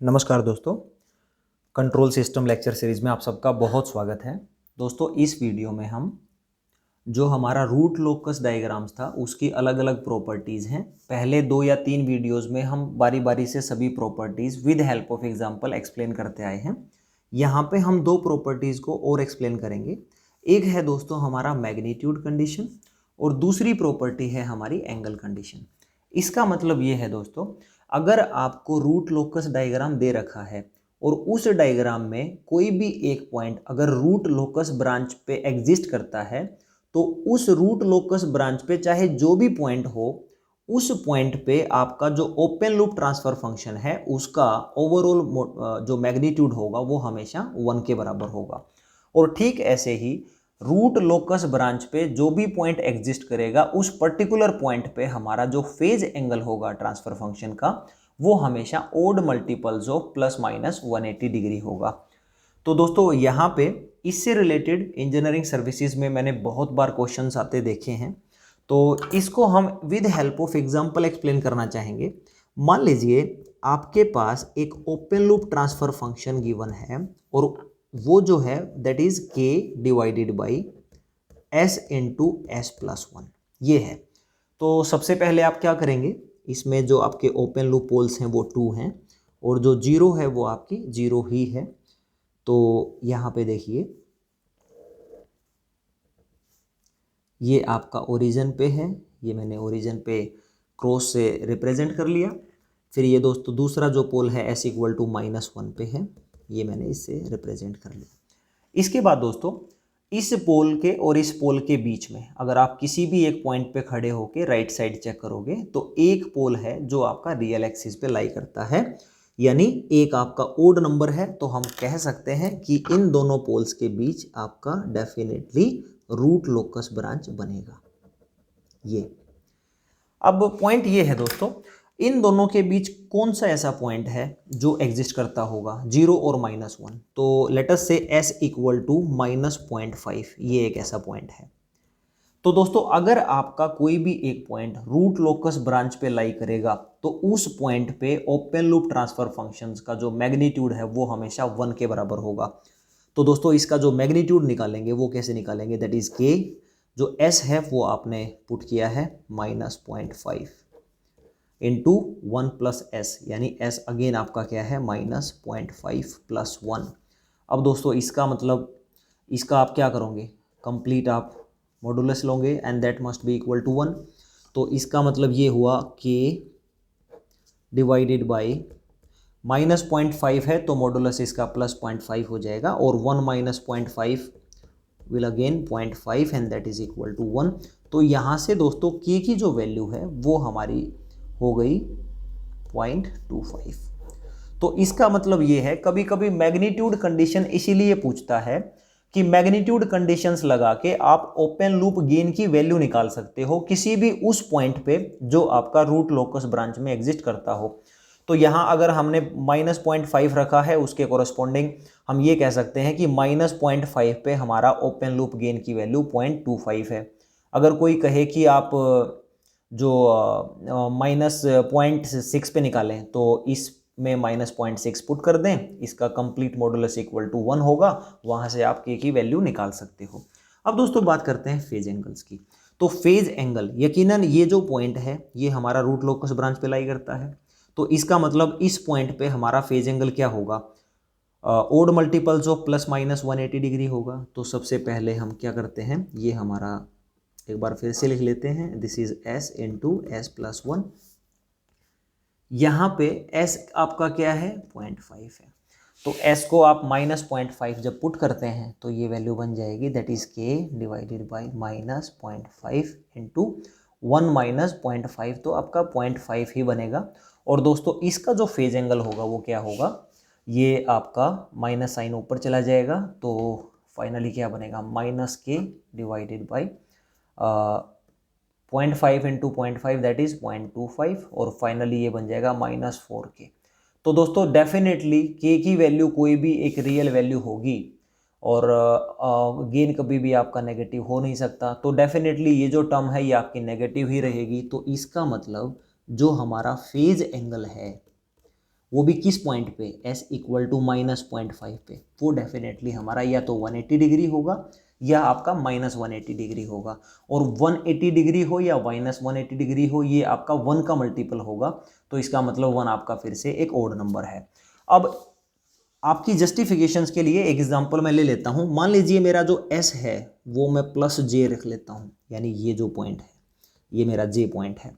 नमस्कार दोस्तों, control system lecture series में आप सबका बहुत स्वागत है। दोस्तों, इस वीडियो में हम जो हमारा रूट लोकस डायग्राम्स था उसकी अलग अलग प्रॉपर्टीज़ हैं। पहले 2 या 3 वीडियोस में हम बारी बारी से सभी properties with help of example explain करते आए हैं। यहाँ पे हम 2 प्रॉपर्टीज़ को और एक्सप्लेन करेंगे। एक है दोस्तों हमारा मैग्नीट्यूड कंडीशन और दूसरी प्रॉपर्टी है हमारी एंगल कंडीशन। इसका मतलब ये है दोस्तों, अगर आपको रूट लोकस डायग्राम दे रखा है और उस डायग्राम में कोई भी एक पॉइंट अगर रूट लोकस ब्रांच पे एग्जिस्ट करता है तो उस रूट लोकस ब्रांच पे चाहे जो भी पॉइंट हो, उस पॉइंट पे आपका जो ओपन लूप ट्रांसफर फंक्शन है उसका ओवरऑल जो मैग्नीट्यूड होगा वो हमेशा 1 के बराबर होगा। और ठीक ऐसे ही रूट लोकस ब्रांच पे जो भी पॉइंट एग्जिस्ट करेगा उस पर्टिकुलर पॉइंट पे हमारा जो फेज एंगल होगा ट्रांसफर फंक्शन का वो हमेशा odd multiples of plus minus 180 degree होगा। तो दोस्तों यहाँ पे इससे रिलेटेड इंजीनियरिंग सर्विसेज में मैंने बहुत बार क्वेश्चंस आते देखे हैं, तो इसको हम with help of example explain करना चाहेंगे। मान लीजिए आपके पास एक open loop transfer function given है और वो जो है दैट इज के divided by S into S plus 1 ये है। तो सबसे पहले आप क्या करेंगे, इसमें जो आपके ओपन लूप पोल्स हैं वो 2 हैं और जो 0 है वो आपकी 0 ही है। तो यहाँ पे देखिए ये आपका ओरिजिन पे है, ये मैंने ओरिजिन पे क्रॉस से रिप्रेजेंट कर लिया। फिर ये दोस्तों दूसरा जो पोल है एस इक्वल टू -1 पे है, ये मैंने इससे रिप्रेजेंट कर लिया। इसके बाद दोस्तों इस पोल के और इस पोल के बीच में अगर आप किसी भी एक पॉइंट पे खड़े होके राइट साइड चेक करोगे तो एक पोल है जो आपका रियल एक्सिस पे लाई करता है, यानी एक आपका ओड नंबर है। तो हम कह सकते हैं कि इन दोनों पोल्स के बीच आपका डेफिनेटली रूट लोकस ब्रांच बनेगा। ये अब पॉइंट ये है दोस्तों, इन दोनों के बीच कौन सा ऐसा पॉइंट है जो एग्जिस्ट करता होगा 0 और -1। तो लेट अस से s इक्वल टू -0.5 ये एक ऐसा पॉइंट है। तो दोस्तों अगर आपका कोई भी एक पॉइंट रूट लोकस ब्रांच पे लाई करेगा तो उस पॉइंट पे ओपन लूप ट्रांसफर फंक्शंस का जो मैग्नीट्यूड है वो हमेशा 1 के बराबर होगा। तो दोस्तों इसका जो मैग्नीट्यूड निकालेंगे वो कैसे निकालेंगे, दैट इज के जो s है वो आपने पुट किया है -0.5 इंटू 1 प्लस एस, यानी s अगेन आपका क्या है -0.5 प्लस 1। अब दोस्तों इसका मतलब इसका आप क्या करोगे, कंप्लीट आप मॉडुलस लोगे and that must be equal to 1। तो इसका मतलब ये हुआ कि डिवाइडेड बाई -0.5 है तो मॉडुलस इसका +0.5 हो जाएगा और 1 minus 0.5 will again 0.5 and that is equal to 1। तो यहाँ से दोस्तों के की जो वैल्यू है वो हमारी हो गई 0.25। तो इसका मतलब ये है कभी कभी मैग्नीट्यूड कंडीशन इसीलिए पूछता है कि मैग्नीट्यूड कंडीशंस लगा के आप ओपन लूप गेन की वैल्यू निकाल सकते हो किसी भी उस पॉइंट पे जो आपका रूट लोकस ब्रांच में एग्जिस्ट करता हो। तो यहाँ अगर हमने -0.5 रखा है उसके कोरस्पॉन्डिंग हम ये कह सकते हैं कि -0.5 पे हमारा ओपन लूप गेन की वैल्यू 0.25 है। अगर कोई कहे कि आप जो -0.6 पे निकालें तो इसमें -0.6 पुट कर दें, इसका कंप्लीट मॉडुलस इक्वल टू 1 होगा, वहाँ से आप के की वैल्यू निकाल सकते हो। अब दोस्तों बात करते हैं फेज एंगल्स की। तो फेज एंगल यकीनन ये जो पॉइंट है ये हमारा रूट लोकस ब्रांच पे लाई करता है, तो इसका मतलब इस पॉइंट पे हमारा फेज एंगल क्या होगा, odd multiples of plus minus 180 degree होगा। तो सबसे पहले हम क्या करते हैं, ये हमारा एक बार फिर से लिख लेते हैं, this is s into S plus 1। यहाँ पे s आपका क्या है 0.5 है, तो s को आप -0.5 जब पुट करते हैं तो ये वैल्यू बन जाएगी that is k divided by -0.5 into 1 minus 0.5, तो आपका 0.5 ही बनेगा। और दोस्तों इसका जो फेज एंगल होगा वो क्या होगा, ये आपका माइनस साइन ऊपर चला जाएगा तो फाइनली क्या बनेगा -k divided by 0.5 into 0.5 that is 0.25 और फाइनली ये बन जाएगा -4k। तो दोस्तों डेफिनेटली k की वैल्यू कोई भी एक रियल वैल्यू होगी और गेन कभी भी आपका नेगेटिव हो नहीं सकता, तो डेफिनेटली ये जो टर्म है ये आपकी नेगेटिव ही रहेगी। तो इसका मतलब जो हमारा फेज एंगल है वो भी किस पॉइंट पे, एस इक्वल टू -0.5 पे, वो डेफिनेटली हमारा या तो 180 डिग्री होगा या आपका -180 डिग्री होगा। और 180 डिग्री हो या -180 डिग्री हो, ये आपका 1 का मल्टीपल होगा, तो इसका मतलब 1 आपका फिर से एक ओड नंबर है। अब आपकी जस्टिफिकेशंस के लिए एक एग्जांपल मैं ले लेता हूं। मान लीजिए मेरा जो s है वो मैं +j रख लेता हूं, यानी ये जो पॉइंट है ये मेरा j पॉइंट है।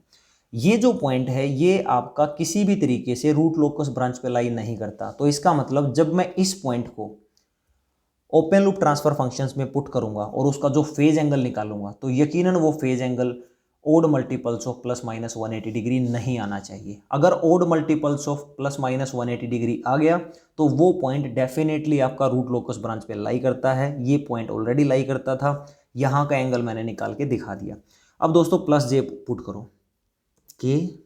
ये जो पॉइंट है ये आपका किसी भी तरीके से रूट लोकस ब्रांच पे लाई नहीं करता। तो इसका मतलब जब मैं इस पॉइंट को ओपन लूप ट्रांसफर फंक्शंस में पुट करूंगा और उसका जो फेज एंगल निकालूंगा, तो यकीनन वो phase angle odd multiples of ±180 degree नहीं आना चाहिए। अगर ओड मल्टीपल्स ऑफ ±180 डिग्री आ गया तो वो पॉइंट डेफिनेटली आपका रूट लोकस ब्रांच पे लाई करता है। ये पॉइंट ऑलरेडी लाई करता था, यहाँ का एंगल मैंने निकाल के दिखा दिया। अब दोस्तों +j पुट करो कि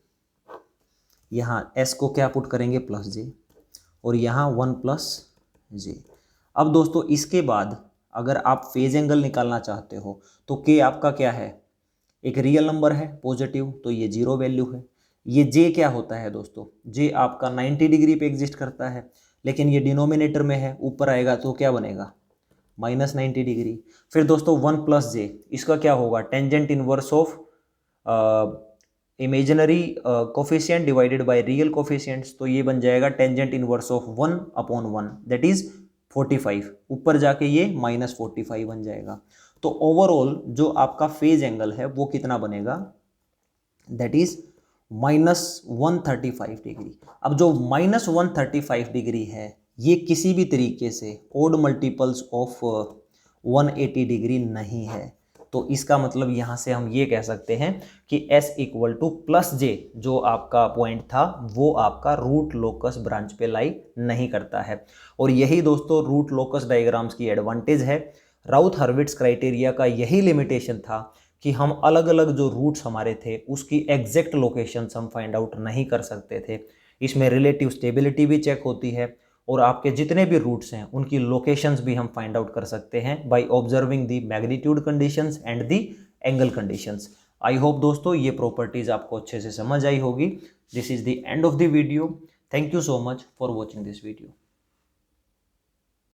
यहाँ s को क्या पुट करेंगे +j और यहाँ 1 + j। अब दोस्तों इसके बाद अगर आप फेज एंगल निकालना चाहते हो तो k आपका क्या है, एक रियल नंबर है पॉजिटिव, तो ये 0 वैल्यू है। ये j क्या होता है दोस्तों, j आपका 90 डिग्री पे एग्जिस्ट करता है, लेकिन ये डिनोमिनेटर में है, ऊपर आएगा तो क्या बनेगा -90 डिग्री। फिर दोस्तों 1 + j, इसका क्या होगा, tangent inverse of imaginary coefficient divided by real coefficients, तो ये बन जाएगा tangent inverse of 1/1 that is 45। ऊपर जाके ये -45 बन जाएगा। तो ओवरऑल जो आपका फेज एंगल है वो कितना बनेगा, दैट इज -135 डिग्री। अब जो -135 डिग्री है ये किसी भी तरीके से ओड मल्टीपल्स ऑफ 180 डिग्री नहीं है। तो इसका मतलब यहाँ से हम ये कह सकते हैं कि s इक्वल टू +j जो आपका पॉइंट था वो आपका रूट लोकस ब्रांच पे लाई नहीं करता है। और यही दोस्तों रूट लोकस डायग्राम्स की एडवांटेज है। राउथ हर्विट्ज क्राइटेरिया का यही लिमिटेशन था कि हम अलग अलग जो रूट्स हमारे थे उसकी एग्जैक्ट लोकेशंस हम फाइंड आउट नहीं कर सकते थे। इसमें रिलेटिव स्टेबिलिटी भी चेक होती है और आपके जितने भी रूट्स हैं उनकी लोकेशंस भी हम फाइंड आउट कर सकते हैं by observing the magnitude conditions and the angle conditions. I hope दोस्तों ये प्रॉपर्टीज आपको अच्छे से समझ आई होगी। This is the end of the video. Thank you so much for watching this video.